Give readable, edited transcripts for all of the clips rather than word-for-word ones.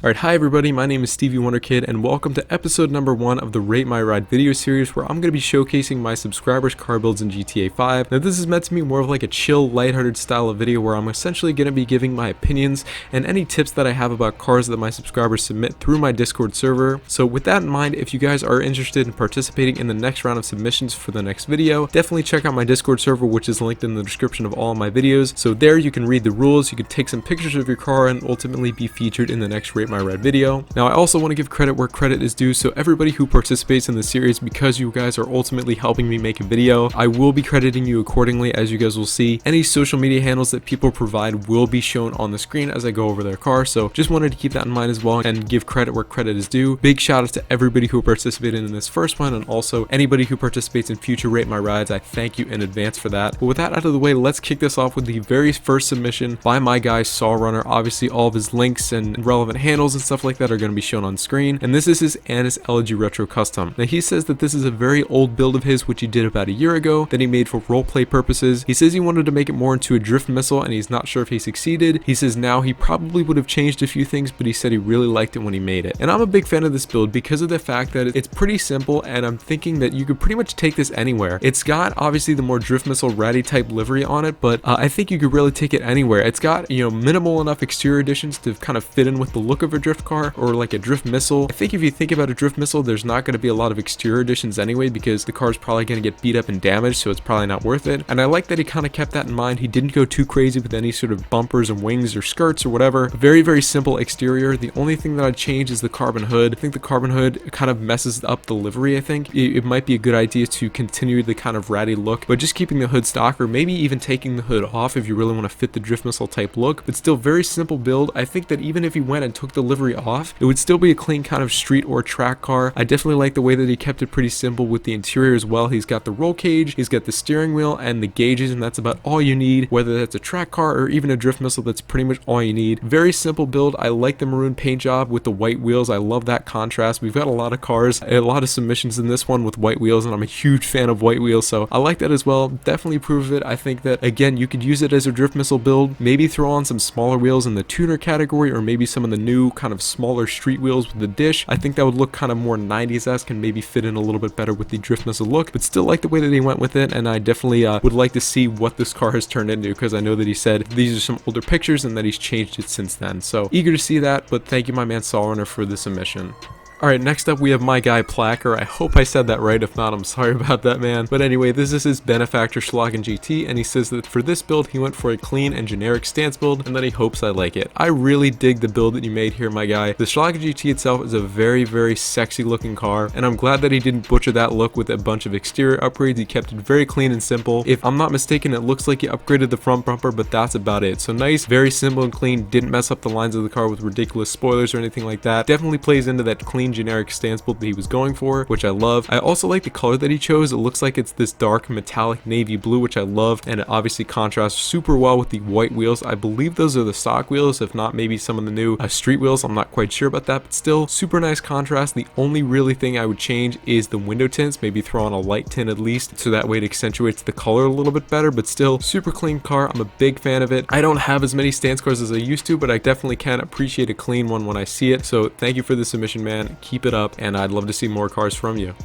Alright, hi everybody, my name is StevieWunderKid and welcome to episode number 1 of the Rate My Ride video series where I'm going to be showcasing my subscribers' car builds in GTA 5. Now this is meant to be more of like a chill, lighthearted style of video where I'm essentially going to be giving my opinions and any tips that I have about cars that my subscribers submit through my Discord server. So with that in mind, if you guys are interested in participating in the next round of submissions for the next video, definitely check out my Discord server, which is linked in the description of all of my videos. So there you can read the rules, you can take some pictures of your car and ultimately be featured in the next Rate My Ride video. Now I also want to give credit where credit is due, so everybody who participates in the series, because you guys are ultimately helping me make a video, I will be crediting you accordingly. As you guys will see, any social media handles that people provide will be shown on the screen as I go over their car, so just wanted to keep that in mind as well and give credit where credit is due. Big shout out to everybody who participated in this first one, and also anybody who participates in future Rate My Rides. I thank you in advance for that. But with that out of the way, let's kick this off with the very first submission by my guy SawRunner. Obviously all of his links and relevant handles and stuff like that are going to be shown on screen, and this is his Anis Elegy Retro Custom. Now he says that this is a very old build of his which he did about a year ago that he made for roleplay purposes. He says he wanted to make it more into a drift missile and he's not sure if he succeeded. He says now he probably would have changed a few things, but he said he really liked it when he made it. And I'm a big fan of this build because of the fact that it's pretty simple, and I'm thinking that you could pretty much take this anywhere. It's got obviously the more drift missile ratty type livery on it, but I think you could really take it anywhere. It's got, you know, minimal enough exterior additions to kind of fit in with the look of a drift car or like a drift missile. I think if you think about a drift missile, there's not going to be a lot of exterior additions anyway because the car is probably going to get beat up and damaged, so it's probably not worth it. And I like that he kind of kept that in mind. He didn't go too crazy with any sort of bumpers and wings or skirts or whatever. Very, very simple exterior. The only thing that I'd change is the carbon hood. I think the carbon hood kind of messes up the livery. I think it might be a good idea to continue the kind of ratty look, but just keeping the hood stock, or maybe even taking the hood off if you really want to fit the drift missile type look. But still very simple build. I think that even if he went and took the livery off, it would still be a clean kind of street or track car. I definitely like the way that he kept it pretty simple with the interior as well. He's got the roll cage, he's got the steering wheel and the gauges, and that's about all you need. Whether that's a track car or even a drift missile, that's pretty much all you need. Very simple build. I like the maroon paint job with the white wheels. I love that contrast. We've got a lot of cars, a lot of submissions in this one with white wheels, and I'm a huge fan of white wheels, so I like that as well. Definitely approve of it. I think that, again, you could use it as a drift missile build. Maybe throw on some smaller wheels in the tuner category, or maybe some of the new kind of smaller street wheels with the dish. I think that would look kind of more 90s-esque and maybe fit in a little bit better with the drift missile look, but still like the way that he went with it, and I definitely would like to see what this car has turned into, because I know that he said these are some older pictures and that he's changed it since then. So eager to see that, but thank you my man SawRunner for the submission. Alright, next up we have my guy Plvqr. I hope I said that right. If not, I'm sorry about that, man. But anyway, this is his Benefactor Schlagen GT, and he says that for this build he went for a clean and generic stance build, and that he hopes I like it. I really dig the build that you made here, my guy. The Schlagen GT itself is a very, very sexy looking car, and I'm glad that he didn't butcher that look with a bunch of exterior upgrades. He kept it very clean and simple. If I'm not mistaken, it looks like he upgraded the front bumper, but that's about it. So nice, very simple and clean. Didn't mess up the lines of the car with ridiculous spoilers or anything like that. Definitely plays into that clean, generic stance build that he was going for, which I love. I also like the color that he chose. It looks like it's this dark metallic navy blue, which I love, and it obviously contrasts super well with the white wheels. I believe those are the stock wheels, if not maybe some of the new street wheels. I'm not quite sure about that, but still super nice contrast. The only really thing I would change is the window tints, maybe throw on a light tint at least, so that way it accentuates the color a little bit better, but still super clean car. I'm a big fan of it. I don't have as many stance cars as I used to, but I definitely can appreciate a clean one when I see it. So thank you for the submission, man. Keep it up, and I'd love to see more cars from you.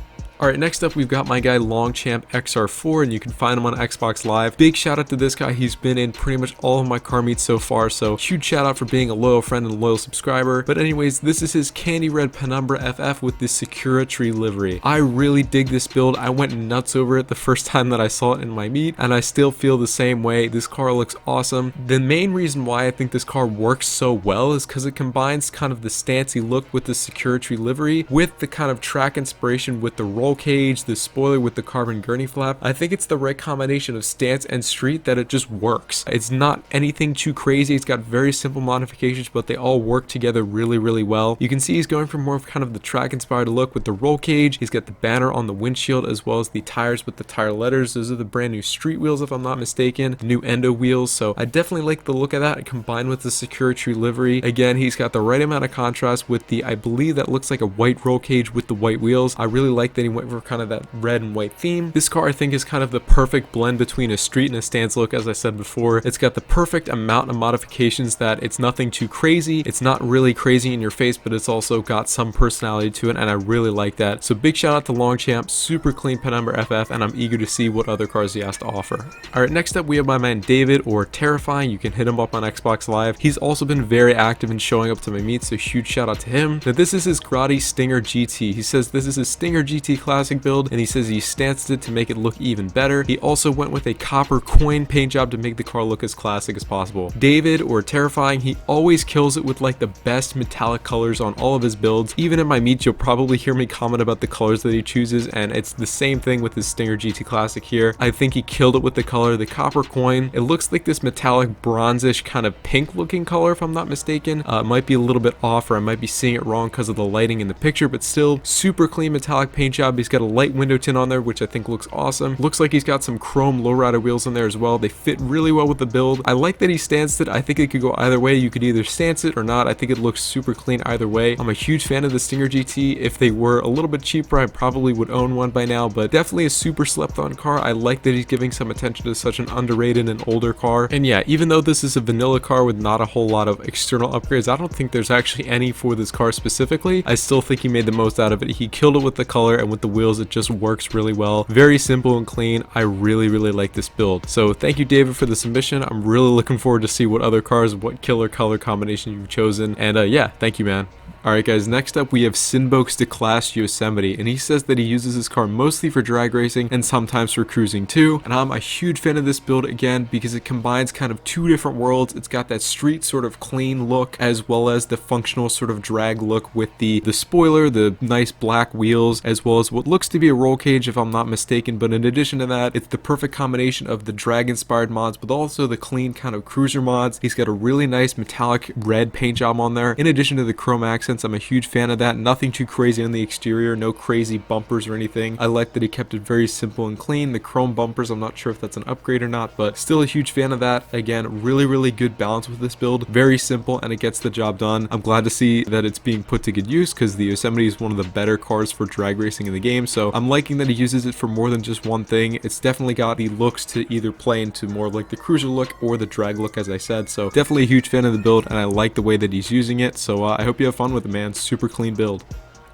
Alright, next up we've got my guy Longchamp XR4, and you can find him on Xbox Live. Big shout out to this guy. He's been in pretty much all of my car meets so far, so huge shout out for being a loyal friend and a loyal subscriber. But anyways, this is his Candy Red Penumbra FF with this Sakura Tree livery. I really dig this build. I went nuts over it the first time that I saw it in my meet, and I still feel the same way. This car looks awesome. The main reason why I think this car works so well is because it combines kind of the stancy look with the Sakura Tree livery with the kind of track inspiration with the roll cage, the spoiler with the carbon gurney flap. I think it's the right combination of stance and street that it just works. It's not anything too crazy. It's got very simple modifications, but they all work together really, really well. You can see he's going for more of kind of the track inspired look with the roll cage. He's got the banner on the windshield as well as the tires with the tire letters. Those are the brand new street wheels if I'm not mistaken, new endo wheels. So I definitely like the look of that combined with the Sakura Tree livery. Again, he's got the right amount of contrast with the, I believe that looks like a white roll cage with the white wheels. I really like that he went for kind of that red and white theme. This car I think is kind of the perfect blend between a street and a stance look, as I said before. It's got the perfect amount of modifications that it's nothing too crazy. It's not really crazy in your face, but it's also got some personality to it, and I really like that. So big shout out to Longchamp, super clean pen number FF, and I'm eager to see what other cars he has to offer. Alright, next up we have MyManDavid, or Terrxifying. You can hit him up on Xbox Live. He's also been very active in showing up to my meets, so huge shout out to him. Now this is his Grotti Stinger GT. He says this is his Stinger GT Classic build, and he says he stanced it to make it look even better. He also went with a copper coin paint job to make the car look as classic as possible. David, or Terrxifying, he always kills it with like the best metallic colors on all of his builds. Even in my meets, you'll probably hear me comment about the colors that he chooses, and it's the same thing with his Stinger GT Classic here. I think he killed it with the color. The copper coin, it looks like this metallic bronzish kind of pink looking color if I'm not mistaken. It might be a little bit off, or I might be seeing it wrong because of the lighting in the picture, but still super clean metallic paint job. He's got a light window tint on there, which I think looks awesome. Looks like he's got some chrome lowrider wheels in there as well. They fit really well with the build. I like that he stanced it. I think it could go either way. You could either stance it or not. I think it looks super clean either way. I'm a huge fan of the Stinger GT. If they were a little bit cheaper, I probably would own one by now, but definitely a super slept on car. I like that he's giving some attention to such an underrated and older car. And yeah, even though this is a vanilla car with not a whole lot of external upgrades, I don't think there's actually any for this car specifically. I still think he made the most out of it. He killed it with the color, and with the wheels it just works really well. Very simple and clean. I really like this build. So thank you, David, for the submission. I'm really looking forward to see what other cars, what killer color combination you've chosen, and yeah, thank you, man. Alright guys, next up we have Synboke's Declass Yosemite, and he says that he uses his car mostly for drag racing and sometimes for cruising too, and I'm a huge fan of this build again because it combines kind of two different worlds. It's got that street sort of clean look as well as the functional sort of drag look with the spoiler, the nice black wheels, as well as what looks to be a roll cage if I'm not mistaken, but in addition to that, it's the perfect combination of the drag inspired mods but also the clean kind of cruiser mods. He's got a really nice metallic red paint job on there in addition to the chrome accents. I'm a huge fan of that. Nothing too crazy on the exterior, no crazy bumpers or anything. I like that he kept it very simple and clean. The chrome bumpers, I'm not sure if that's an upgrade or not, but still a huge fan of that. Again, really good balance with this build. Very simple, and it gets the job done. I'm glad to see that it's being put to good use because the Yosemite is one of the better cars for drag racing in the game, so I'm liking that he uses it for more than just one thing. It's definitely got the looks to either play into more like the cruiser look or the drag look, as I said, so definitely a huge fan of the build, and I like the way that he's using it, so I hope you have fun with it, man. Super clean build.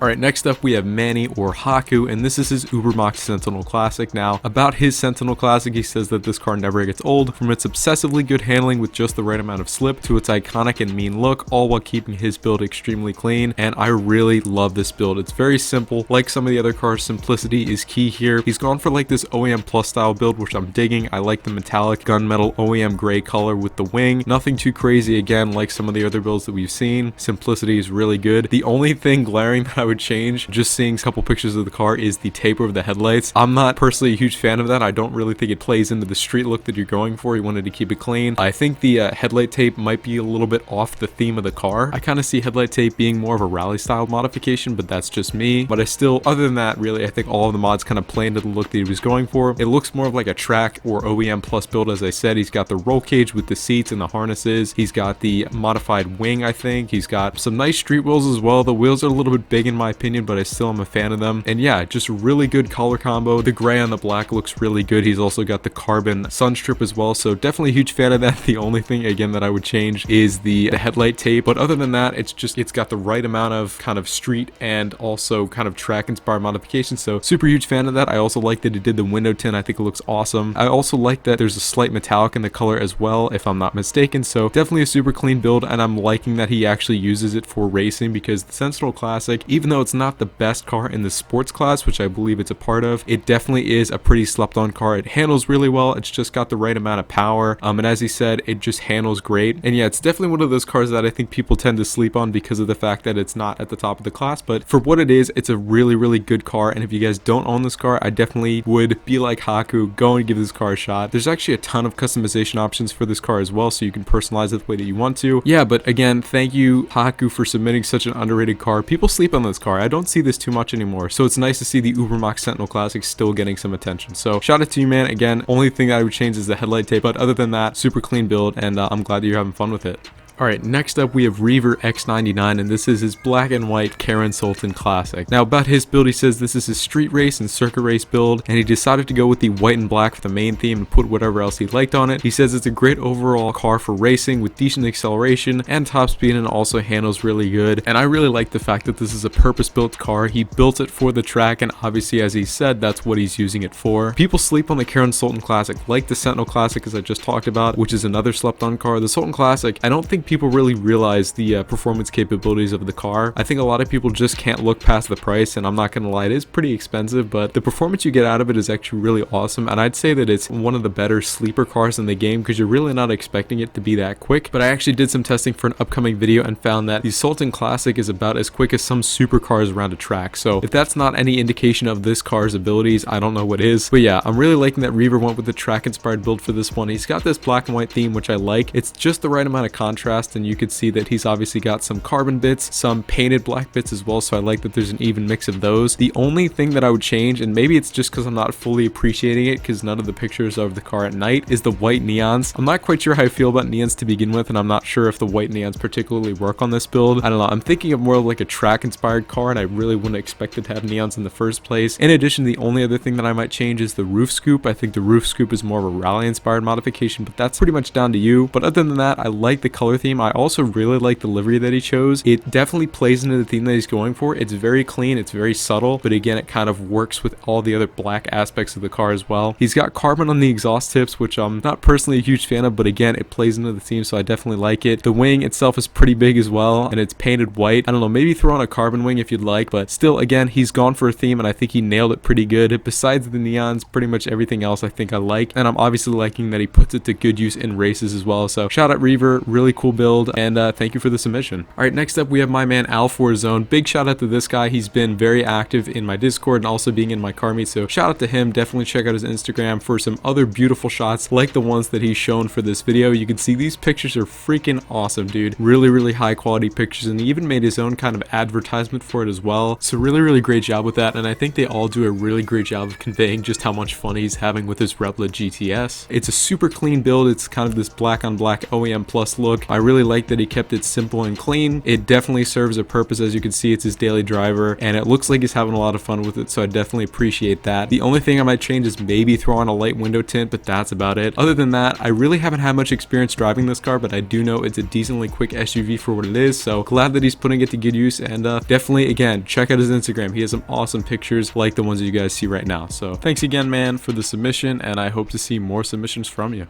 Alright, next up we have Manny, or Haku, and this is his Ubermax Sentinel Classic. Now, about his Sentinel Classic, he says that this car never gets old, from its obsessively good handling with just the right amount of slip to its iconic and mean look, all while keeping his build extremely clean, and I really love this build. It's very simple. Like some of the other cars, simplicity is key here. He's gone for like this OEM Plus style build, which I'm digging. I like the metallic gunmetal OEM gray color with the wing. Nothing too crazy, again, like some of the other builds that we've seen. Simplicity is really good. The only thing glaring that I would change, just seeing a couple pictures of the car, is the taper of the headlights. I'm not personally a huge fan of that. I don't really think it plays into the street look that you're going for. You wanted to keep it clean. I think the headlight tape might be a little bit off the theme of the car. I kind of see headlight tape being more of a rally style modification, but that's just me. But I still, other than that, really, I think all of the mods kind of play into the look that he was going for. It looks more of like a track or OEM Plus build, as I said. He's got the roll cage with the seats and the harnesses. He's got the modified wing, I think. He's got some nice street wheels as well. The wheels are a little bit big in my opinion, but I still am a fan of them. And yeah, just a really good color combo. The gray on the black looks really good. He's also got the carbon sun strip as well, so definitely a huge fan of that. The only thing again that I would change is the headlight tape, but other than that, it's got the right amount of kind of street and also kind of track inspired modifications, so super huge fan of that. I also like that he did the window tint. I think it looks awesome. I also like that there's a slight metallic in the color as well, if I'm not mistaken, so definitely a super clean build, and I'm liking that he actually uses it for racing because the Sentinel Classic, even though it's not the best car in the sports class, which I believe it's a part of, it definitely is a pretty slept on car. It handles really well. It's just got the right amount of power, and as he said, it just handles great. And yeah, it's definitely one of those cars that I think people tend to sleep on because of the fact that it's not at the top of the class, but for what it is, it's a really good car. And if you guys don't own this car, I definitely would be like Haku, go and give this car a shot. There's actually a ton of customization options for this car as well, so you can personalize it the way that you want to. Yeah, but again, thank you Haku for submitting such an underrated car. People sleep on this car. I don't see this too much anymore, so it's nice to see the Ubermax Sentinel Classic still getting some attention. So shout out to you, man. Again, only thing that I would change is the headlight tape, but other than that, super clean build, and I'm glad that you're having fun with it. Alright, next up we have Reaver X99, and this is his black and white Karin Sultan Classic. Now about his build, he says this is his street race and circuit race build, and he decided to go with the white and black for the main theme and put whatever else he liked on it. He says it's a great overall car for racing with decent acceleration and top speed, and also handles really good. And I really like the fact that this is a purpose-built car. He built it for the track, and obviously, as he said, that's what he's using it for. People sleep on the Karin Sultan Classic, like the Sentinel Classic, as I just talked about, which is another slept-on car. The Sultan Classic, I don't think people really realize the performance capabilities of the car. I think a lot of people just can't look past the price, and I'm not gonna lie, it is pretty expensive, but the performance you get out of it is actually really awesome. And I'd say that it's one of the better sleeper cars in the game because you're really not expecting it to be that quick. But I actually did some testing for an upcoming video and found that the Sultan Classic is about as quick as some supercars around a track. So if that's not any indication of this car's abilities, I don't know what is. But yeah, I'm really liking that Reaver went with the track inspired build for this one. He's got this black and white theme, which I like. It's just the right amount of contrast, and you could see that he's obviously got some carbon bits, some painted black bits as well, so I like that there's an even mix of those. The only thing that I would change, and maybe it's just because I'm not fully appreciating it because none of the pictures of the car at night, is the white neons. I'm not quite sure how I feel about neons to begin with, and I'm not sure if the white neons particularly work on this build. I don't know, I'm thinking of more like a track inspired car, and I really wouldn't expect it to have neons in the first place. In addition, the only other thing that I might change is the roof scoop. I think the roof scoop is more of a rally inspired modification, but that's pretty much down to you. But other than that, I like the color theme. I also really like the livery that he chose. It definitely plays into the theme that he's going for. It's very clean, it's very subtle, but again, it kind of works with all the other black aspects of the car as well. He's got carbon on the exhaust tips, which I'm not personally a huge fan of, but again, it plays into the theme, so I definitely like it. The wing itself is pretty big as well, and it's painted white. I don't know, maybe throw on a carbon wing if you'd like, but still, again, he's gone for a theme, and I think he nailed it pretty good. Besides the neons, pretty much everything else I think I like, and I'm obviously liking that he puts it to good use in races as well. So shout out Reaver, really cool build, and thank you for the submission. Alright, next up we have my man Alforzone. Big shout out to this guy. He's been very active in my Discord and also being in my car meet, so shout out to him. Definitely check out his Instagram for some other beautiful shots like the ones that he's shown for this video. You can see these pictures are freaking awesome, dude. Really high quality pictures, and he even made his own kind of advertisement for it as well. So really great job with that, and I think they all do a really great job of conveying just how much fun he's having with his Repla GTS. It's a super clean build. It's kind of this black on black OEM plus look. I really like that he kept it simple and clean. It definitely serves a purpose. As you can see, it's his daily driver, and it looks like he's having a lot of fun with it, so I definitely appreciate that. The only thing I might change is maybe throw on a light window tint, but that's about it. Other than that, I really haven't had much experience driving this car, but I do know it's a decently quick SUV for what it is, so glad that he's putting it to good use. And definitely, again, check out his Instagram. He has some awesome pictures like the ones that you guys see right now. So thanks again, man, for the submission, and I hope to see more submissions from you.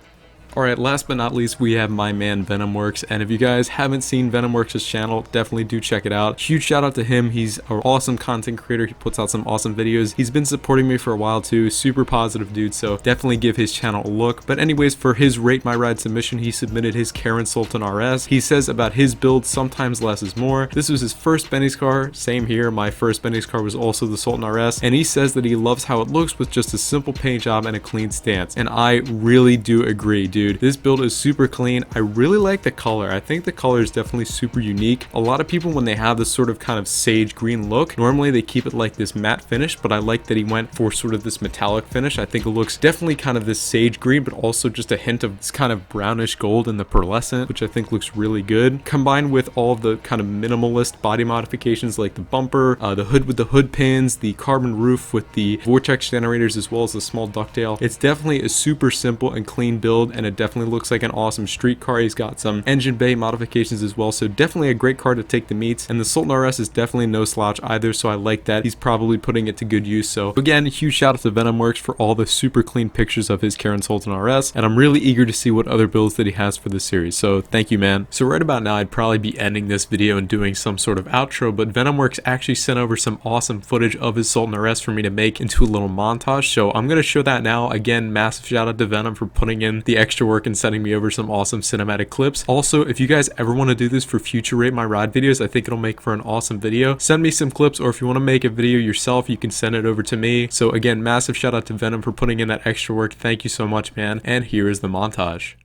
Alright, last but not least, we have my man Venomworks, and if you guys haven't seen Venomworks' channel, definitely do check it out. Huge shout out to him. He's an awesome content creator. He puts out some awesome videos. He's been supporting me for a while too. Super positive dude, so definitely give his channel a look. But anyways, for his Rate My Ride submission, he submitted his Karin Sultan RS. He says about his build, sometimes less is more. This was his first Benny's car. Same here. My first Benny's car was also the Sultan RS, and he says that he loves how it looks with just a simple paint job and a clean stance. And I really do agree, dude. This build is super clean. I really like the color. I think the color is definitely super unique. A lot of people, when they have this sort of kind of sage green look, normally they keep it like this matte finish, but I like that he went for sort of this metallic finish. I think it looks definitely kind of this sage green, but also just a hint of this kind of brownish gold in the pearlescent, which I think looks really good. Combined with all of the kind of minimalist body modifications like the bumper, the hood with the hood pins, the carbon roof with the vortex generators, as well as the small ducktail. It's definitely a super simple and clean build, and it definitely looks like an awesome street car. He's got some engine bay modifications as well, so definitely a great car to take the meets. And the Sultan RS is definitely no slouch either, so I like that he's probably putting it to good use. So again, huge shout out to Venomworks for all the super clean pictures of his Karin Sultan RS, and I'm really eager to see what other builds that he has for this series, so thank you, man. So right about now, I'd probably be ending this video and doing some sort of outro, but Venomworks actually sent over some awesome footage of his Sultan RS for me to make into a little montage, so I'm going to show that now. Again, massive shout out to Venom for putting in the extra work and sending me over some awesome cinematic clips. Also, if you guys ever want to do this for future Rate My Ride videos, I think it'll make for an awesome video. Send me some clips, or if you want to make a video yourself, you can send it over to me. So again, massive shout out to Venom for putting in that extra work. Thank you so much, man. And here is the montage.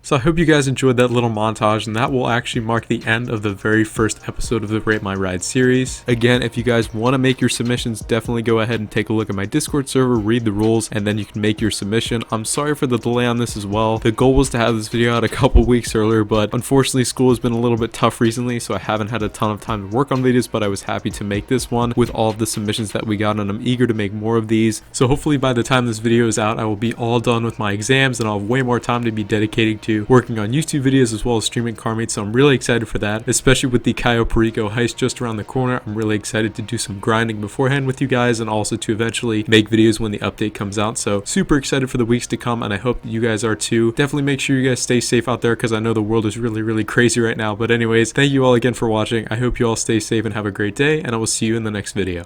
So I hope you guys enjoyed that little montage, and that will actually mark the end of the very first episode of the Rate My Ride series. Again, if you guys want to make your submissions, definitely go ahead and take a look at my Discord server, read the rules, and then you can make your submission. I'm sorry for the delay on this as well. The goal was to have this video out a couple weeks earlier, but unfortunately school has been a little bit tough recently, so I haven't had a ton of time to work on videos, but I was happy to make this one with all of the submissions that we got, and I'm eager to make more of these. So hopefully by the time this video is out, I will be all done with my exams and I'll have way more time to be dedicating to working on YouTube videos as well as streaming car meets. So I'm really excited for that, especially with the Cayo Perico heist just around the corner. I'm really excited to do some grinding beforehand with you guys and also to eventually make videos when the update comes out. So super excited for the weeks to come, and I hope that you guys are too. Definitely make sure you guys stay safe out there because I know the world is really crazy right now. But anyways, thank you all again for watching. I hope you all stay safe and have a great day, and I will see you in the next video.